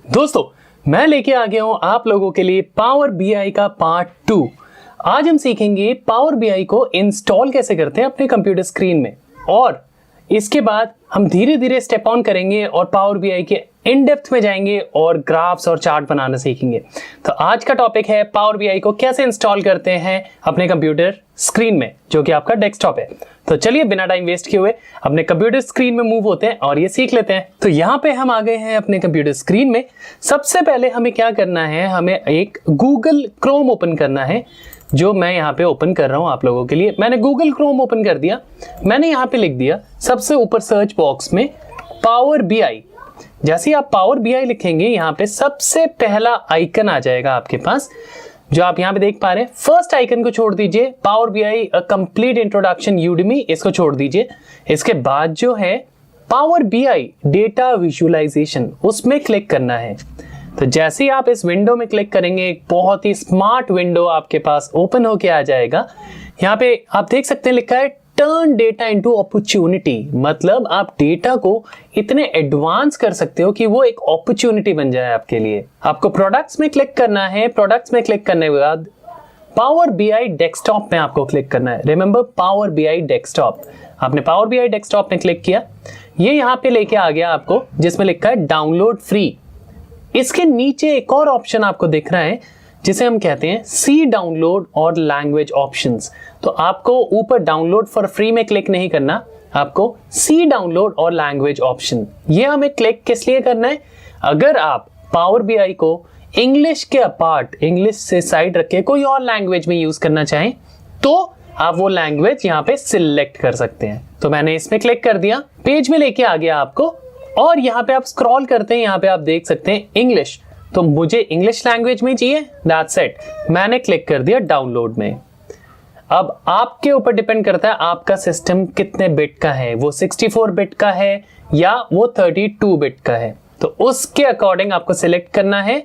दोस्तों, मैं लेके आ गया हूं आप लोगों के लिए पावर बीआई का पार्ट 2। आज हम सीखेंगे पावर बीआई को इंस्टॉल कैसे करते हैं अपने कंप्यूटर स्क्रीन में, और इसके बाद हम धीरे धीरे स्टेप ऑन करेंगे और पावर बीआई के इन डेप्थ में जाएंगे और ग्राफ्स और चार्ट बनाना सीखेंगे। तो आज का टॉपिक है पावर बीआई को कैसे इंस्टॉल करते हैं अपने कंप्यूटर स्क्रीन में, जो कि आपका डेस्कटॉप है। तो चलिए बिना टाइम वेस्ट किए हुए अपने कंप्यूटर स्क्रीन में मूव होते हैं और ये सीख लेते हैं। तो यहाँ पे हम आ गए हैं अपने कंप्यूटर स्क्रीन में। सबसे पहले हमें क्या करना है, हमें एक गूगल क्रोम ओपन करना है, जो मैं यहाँ पे ओपन कर रहा हूँ आप लोगों के लिए। मैंने गूगल क्रोम ओपन कर दिया। मैंने यहाँ पे लिख दिया सबसे ऊपर सर्च बॉक्स में पावर बीआई। जैसे ही आप पावर बीआई लिखेंगे, यहाँ पे सबसे पहला आइकन आ जाएगा आपके पास, जो आप यहाँ पे देख पा रहे हैं। फर्स्ट आइकन को छोड़ दीजिए, power BI a complete introduction Udemy, इसको छोड़ दीजिए। इसके बाद जो है पावर बीआई डेटा विजुअलाइजेशन, उसमें क्लिक करना है। तो जैसे ही आप इस विंडो में क्लिक करेंगे, एक बहुत ही स्मार्ट विंडो आपके पास ओपन होके आ जाएगा। यहाँ पे आप देख सकते हैं लिखा है टर्न डेटा इनटू अपॉर्चुनिटी, मतलब आप डेटा को इतने एडवांस कर सकते हो कि वो एक अपॉर्चुनिटी बन जाए आपके लिए। आपको प्रोडक्ट्स में क्लिक करना है। प्रोडक्ट्स में क्लिक करने के बाद पावर बीआई डेस्कटॉप में आपको क्लिक करना है। Remember, power BI desktop. आपने पावर बीआई डेस्कटॉप में क्लिक किया, ये यहाँ पे लेके आ गया आपको, जिसमें लिखा है डाउनलोड फ्री। इसके नीचे एक और ऑप्शन आपको दिख रहा है, जिसे हम कहते हैं सी डाउनलोड और लैंग्वेज ऑप्शंस। तो आपको ऊपर डाउनलोड फॉर फ्री में क्लिक नहीं करना, आपको सी डाउनलोड और लैंग्वेज ऑप्शन, ये हमें क्लिक किस लिए करना है। अगर आप पावर बीआई को इंग्लिश के अपार्ट, इंग्लिश से साइड रख के कोई और लैंग्वेज में यूज करना चाहें, तो आप वो लैंग्वेज यहाँ पे सिलेक्ट कर सकते हैं। तो मैंने इसमें क्लिक कर दिया, पेज में लेके आ गया आपको, और यहाँ पे आप स्क्रॉल करते हैं, यहाँ पे आप देख सकते हैं इंग्लिश। तो मुझे इंग्लिश लैंग्वेज में चाहिए, दैट्स इट। मैंने क्लिक कर दिया डाउनलोड में। अब आपके ऊपर डिपेंड करता है आपका सिस्टम कितने बिट का है, वो 64 बिट का है या वो 32 बिट का है। तो उसके अकॉर्डिंग आपको सिलेक्ट करना है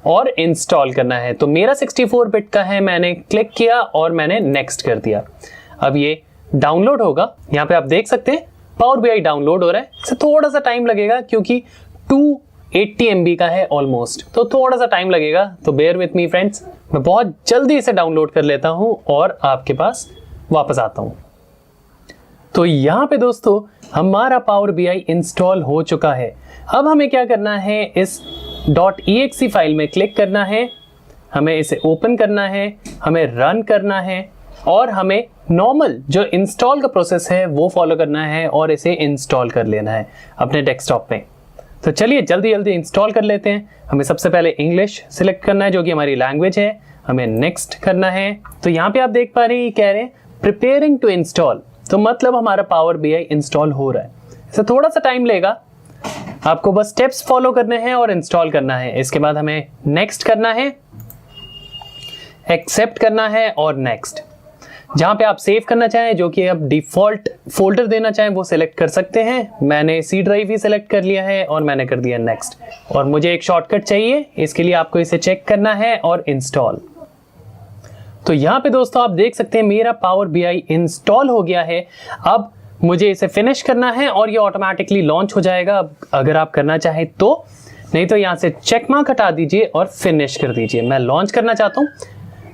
और इंस्टॉल करना है। तो मेरा 64 बिट का है, मैंने क्लिक किया और मैंने नेक्स्ट कर दिया। अब ये डाउनलोड होगा, यहाँ पे आप देख सकते हैं पावर बीआई डाउनलोड हो रहा है। इसे थोड़ा सा टाइम लगेगा क्योंकि 280 MB का है ऑलमोस्ट, तो थोड़ा सा टाइम लगेगा। तो बेयर विथ मी फ्रेंड्स, मैं बहुत जल्दी इसे डाउनलोड कर लेता हूं और आपके पास वापस आता हूं। तो यहाँ पे दोस्तों हमारा पावर बीआई इंस्टॉल हो चुका है। अब हमें क्या करना है, इस .exe फाइल में क्लिक करना है, हमें इसे ओपन करना है, हमें रन करना है, और हमें नॉर्मल जो इंस्टॉल का प्रोसेस है वो फॉलो करना है और इसे इंस्टॉल कर लेना है अपने डेस्कटॉप में। तो चलिए जल्दी जल्दी इंस्टॉल कर लेते हैं। हमें सबसे पहले इंग्लिश सिलेक्ट करना है, जो कि हमारी लैंग्वेज है। हमें नेक्स्ट करना है। तो यहाँ पे आप देख पा रहे हैं, कह रहे हैं प्रिपेयरिंग टू इंस्टॉल, तो मतलब हमारा पावर बीआई इंस्टॉल हो रहा है। इसे थोड़ा सा टाइम लेगा, आपको बस स्टेप्स फॉलो करने हैं और इंस्टॉल करना है। इसके बाद हमें नेक्स्ट करना है, एक्सेप्ट करना है और नेक्स्ट। जहां पे आप सेव करना चाहें, जो कि आप डिफॉल्ट फोल्डर देना चाहें, वो सिलेक्ट कर सकते हैं। मैंने सी ड्राइव ही सिलेक्ट कर लिया है और मैंने कर दिया नेक्स्ट। और मुझे एक शॉर्टकट चाहिए, इसके लिए आपको इसे चेक करना है और इंस्टॉल। तो यहाँ पे दोस्तों आप देख सकते हैं मेरा पावर बीआई इंस्टॉल हो गया है। अब मुझे इसे फिनिश करना है और ये ऑटोमेटिकली लॉन्च हो जाएगा, अगर आप करना चाहें तो। नहीं तो यहाँ से चेक मार्क हटा दीजिए और फिनिश कर दीजिए। मैं लॉन्च करना चाहता हूँ,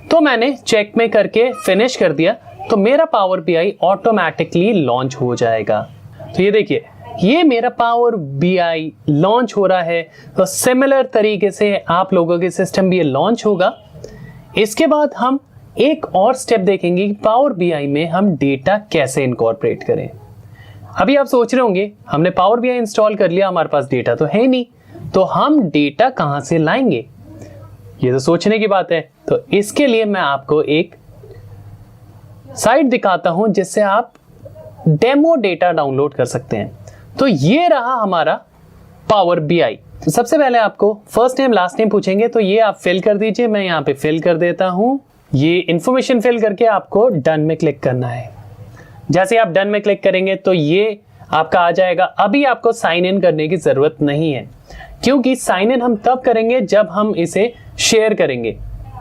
तो मैंने चेक में करके फिनिश कर दिया, तो मेरा पावर बीआई ऑटोमेटिकली लॉन्च हो जाएगा। तो ये देखिए, ये मेरा पावर बीआई लॉन्च हो रहा है। तो सिमिलर तरीके से आप लोगों के सिस्टम भी ये लॉन्च होगा। इसके बाद हम एक और स्टेप देखेंगे कि पावर बीआई में हम डेटा कैसे इनकॉर्पोरेट करें। अभी आप सोच रहे होंगे, हमने पावर बीआई इंस्टॉल कर लिया, हमारे पास डेटा तो है नहीं, तो हम डेटा कहां से लाएंगे, ये तो सोचने की बात है। तो इसके लिए मैं आपको एक साइट दिखाता हूं, जिससे आप डेमो डेटा डाउनलोड कर सकते हैं। तो ये रहा हमारा पावर बीआई। तो सबसे पहले आपको फर्स्ट नेम लास्ट नेम पूछेंगे, तो ये आप फिल कर दीजिए। मैं यहाँ पे फिल कर देता हूं। ये इंफॉर्मेशन फिल करके आपको डन में क्लिक करना है। जैसे आप डन में क्लिक करेंगे तो ये आपका आ जाएगा। अभी आपको साइन इन करने की जरूरत नहीं है, क्योंकि साइन इन हम तब करेंगे जब हम इसे शेयर करेंगे।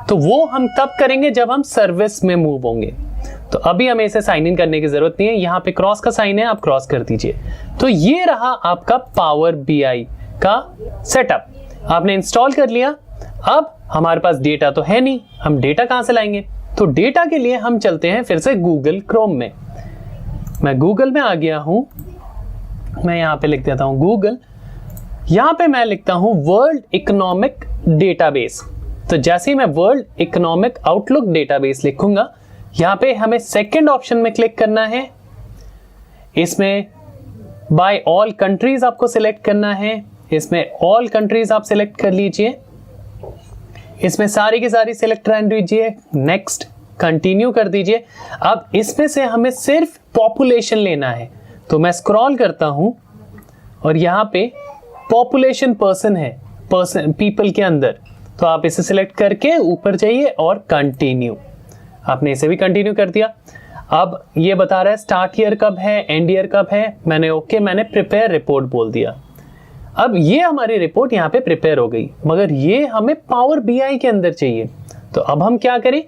तो वो हम तब करेंगे जब हम सर्विस में मूव होंगे। तो अभी हमें इसे साइन इन करने की जरूरत नहीं है। यहाँ पे क्रॉस का साइन है, आप क्रॉस कर दीजिए। तो ये रहा आपका पावर बीआई का सेटअप। आपने इंस्टॉल कर लिया। अब हमारे पास डेटा तो है नहीं, हम डेटा कहां से लाएंगे? तो डेटा के लिए हम चलते हैं फिर से गूगल क्रोम में। मैं गूगल में आ गया हूं, मैं यहां पे लिख देता हूं गूगल। यहां पे मैं लिखता हूं वर्ल्ड इकोनॉमिक डेटाबेस। तो जैसे ही मैं वर्ल्ड इकोनॉमिक आउटलुक डेटाबेस लिखूंगा, यहां पे हमें सेकंड ऑप्शन में क्लिक करना है। इसमें बाय ऑल कंट्रीज आपको सिलेक्ट करना है। इसमें ऑल कंट्रीज आप सिलेक्ट कर लीजिए, इसमें सारी की सारी सिलेक्ट रहने दीजिए, नेक्स्ट कंटिन्यू कर दीजिए। अब इसमें से हमें सिर्फ पॉपुलेशन लेना है, तो मैं स्क्रॉल करता हूं और यहां पे पॉपुलेशन पर्सन है, पर्सन पीपल के अंदर, तो आप इसे सिलेक्ट करके ऊपर जाइए और कंटिन्यू। आपने इसे भी कंटिन्यू कर दिया। अब ये बता रहा है स्टार्ट ईयर कब है, एंड ईयर कब है, मैंने ओके, मैंने प्रिपेयर रिपोर्ट बोल दिया। अब ये हमारी रिपोर्ट यहाँ पे प्रिपेयर हो गई, मगर ये हमें पावर बीआई के अंदर चाहिए। तो अब हम क्या करें,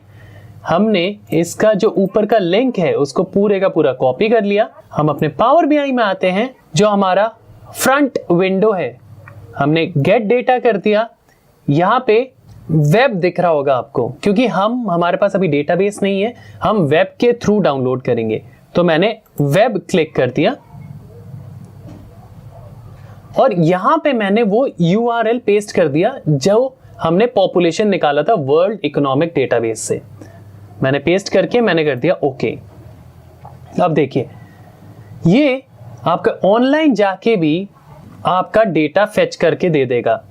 हमने इसका जो ऊपर का लिंक है उसको पूरे का पूरा कॉपी कर लिया। हम अपने पावर बीआई में आते हैं, जो हमारा फ्रंट विंडो है, हमने गेट डेटा कर दिया। यहाँ पे वेब दिख रहा होगा आपको, क्योंकि हमारे पास अभी डेटाबेस नहीं है, हम वेब के थ्रू डाउनलोड करेंगे। तो मैंने वेब क्लिक कर दिया और यहां पे मैंने वो URL पेस्ट कर दिया जो हमने पॉपुलेशन निकाला था वर्ल्ड इकोनॉमिक डेटाबेस से। मैंने पेस्ट करके मैंने कर दिया ओके। अब देखिए, ये आपका ऑनलाइन जाके भी आपका डेटा फेच करके दे देगा।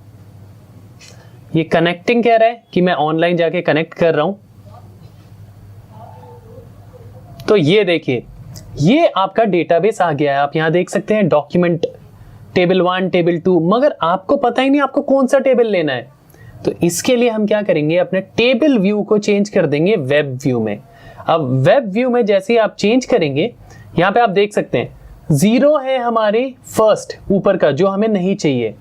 ये कनेक्टिंग कह रहा है कि मैं ऑनलाइन जाके कनेक्ट कर रहा हूं। तो ये देखिए, ये आपका डेटाबेस आ गया है। आप यहां देख सकते हैं डॉक्यूमेंट टेबल 1, टेबल 2, मगर आपको पता ही नहीं आपको कौन सा टेबल लेना है। तो इसके लिए हम क्या करेंगे, अपने टेबल व्यू को चेंज कर देंगे वेब व्यू में। अब वेब व्यू में जैसे ही आप चेंज करेंगे, यहां पे आप देख सकते हैं 0 है हमारे फर्स्ट ऊपर का, जो हमें नहीं चाहिए।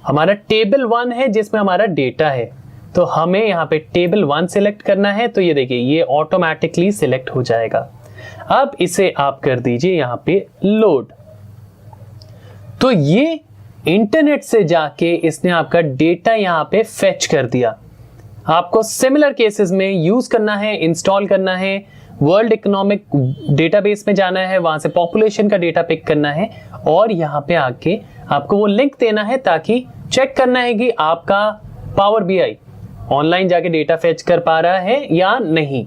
हमारा टेबल 1 है जिसमें हमारा डेटा है, तो हमें यहाँ पे टेबल 1 सिलेक्ट करना है। तो ये देखिए, ये ऑटोमेटिकली सिलेक्ट हो जाएगा। अब इसे आप कर दीजिए यहाँ पे लोड। तो ये इंटरनेट से जाके इसने आपका डेटा यहाँ पे फेच कर दिया। आपको सिमिलर केसेस में यूज करना है, इंस्टॉल करना है, वर्ल्ड इकोनॉमिक डेटाबेस में जाना है, वहां से पॉपुलेशन का डेटा पिक करना है और यहाँ पे आके आपको वो लिंक देना है, ताकि चेक करना है कि आपका पावर बीआई ऑनलाइन जाके डेटा फेच कर पा रहा है या नहीं।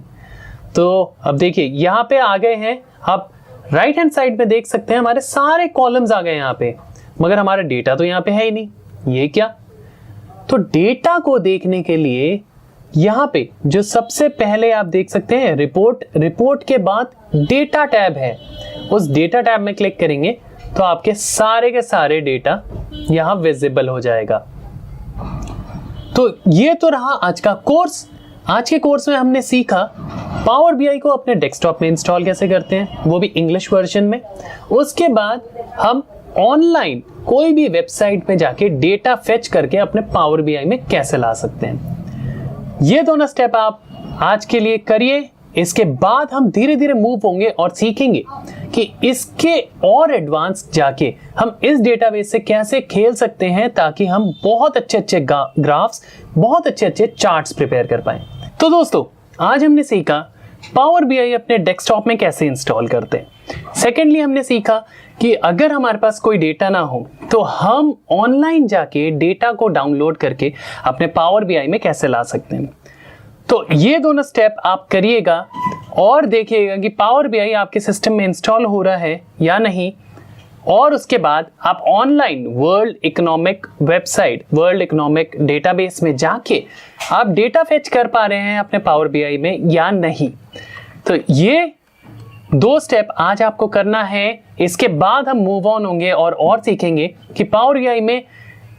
तो अब देखिए, यहाँ पे आ गए हैं। आप राइट हैंड साइड में देख सकते हैं हमारे सारे कॉलम्स आ गए यहाँ पे, मगर हमारा डेटा तो यहाँ पे है ही नहीं। ये क्या? तो डेटा को देखने के लिए यहाँ पे जो सबसे पहले आप देख सकते हैं रिपोर्ट के बाद डेटा टैब है, उस डेटा टैब में क्लिक करेंगे तो आपके सारे के सारे डेटा यहाँ विजिबल हो जाएगा। तो ये तो रहा आज का कोर्स। आज के कोर्स में हमने सीखा पावर बीआई को अपने डेस्कटॉप में इंस्टॉल कैसे करते हैं, वो भी इंग्लिश वर्जन में। उसके बाद हम ऑनलाइन कोई भी वेबसाइट में जाके डेटा फेच करके अपने पावर बीआई में कैसे ला सकते हैं। ये दोनों स्टेप आप आज के लिए करिए। इसके बाद हम धीरे धीरे मूव होंगे और सीखेंगे कि इसके और एडवांस जाके हम इस डेटाबेस से कैसे खेल सकते हैं, ताकि हम बहुत अच्छे अच्छे ग्राफ्स, बहुत अच्छे अच्छे चार्ट्स प्रिपेयर कर पाएं। तो दोस्तों, आज हमने सीखा पावर बीआई अपने डेस्कटॉप में कैसे इंस्टॉल करते हैं। सेकेंडली हमने सीखा कि अगर हमारे पास कोई डेटा ना हो तो हम ऑनलाइन जाके डेटा को डाउनलोड करके अपने पावर बीआई में कैसे ला सकते हैं। तो ये दोनों स्टेप आप करिएगा और देखिएगा कि पावर बीआई आपके सिस्टम में इंस्टॉल हो रहा है या नहीं। और उसके बाद आप online world economic website, world economic database में जाके आप डेटा फेच कर पा रहे हैं अपने पावर बीआई में या नहीं। तो ये दो स्टेप आज आपको करना है। इसके बाद हम मूव ऑन होंगे और सीखेंगे कि पावर बीआई में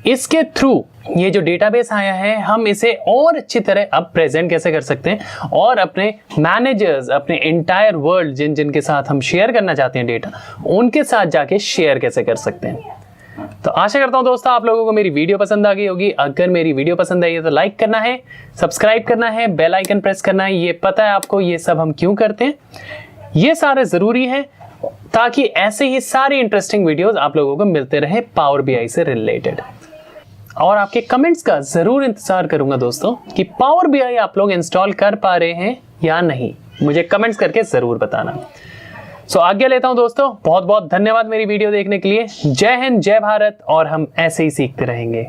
इसके थ्रू ये जो डेटाबेस आया है, हम इसे और अच्छी तरह अब प्रेजेंट कैसे कर सकते हैं और अपने मैनेजर्स, अपने एंटायर वर्ल्ड जिनके साथ हम शेयर करना चाहते हैं डेटा, उनके साथ जाके शेयर कैसे कर सकते हैं। तो आशा करता हूं दोस्तों आप लोगों को मेरी वीडियो पसंद आ गई होगी। अगर मेरी वीडियो पसंद आई है तो लाइक करना है, सब्सक्राइब करना है, बेल आइकन प्रेस करना है। ये पता है आपको ये सब हम क्यों करते हैं, ये सारे जरूरी है ताकि ऐसे ही सारी इंटरेस्टिंग वीडियोस आप लोगों को मिलते रहे पावर बीआई से रिलेटेड। और आपके कमेंट्स का ज़रूर इंतज़ार करूंगा दोस्तों कि पावर बीआई आप लोग इंस्टॉल कर पा रहे हैं या नहीं। मुझे कमेंट्स करके ज़रूर बताना। सो आज्ञा लेता हूं दोस्तों, बहुत बहुत धन्यवाद मेरी वीडियो देखने के लिए। जय हिंद, जय भारत, और हम ऐसे ही सीखते रहेंगे।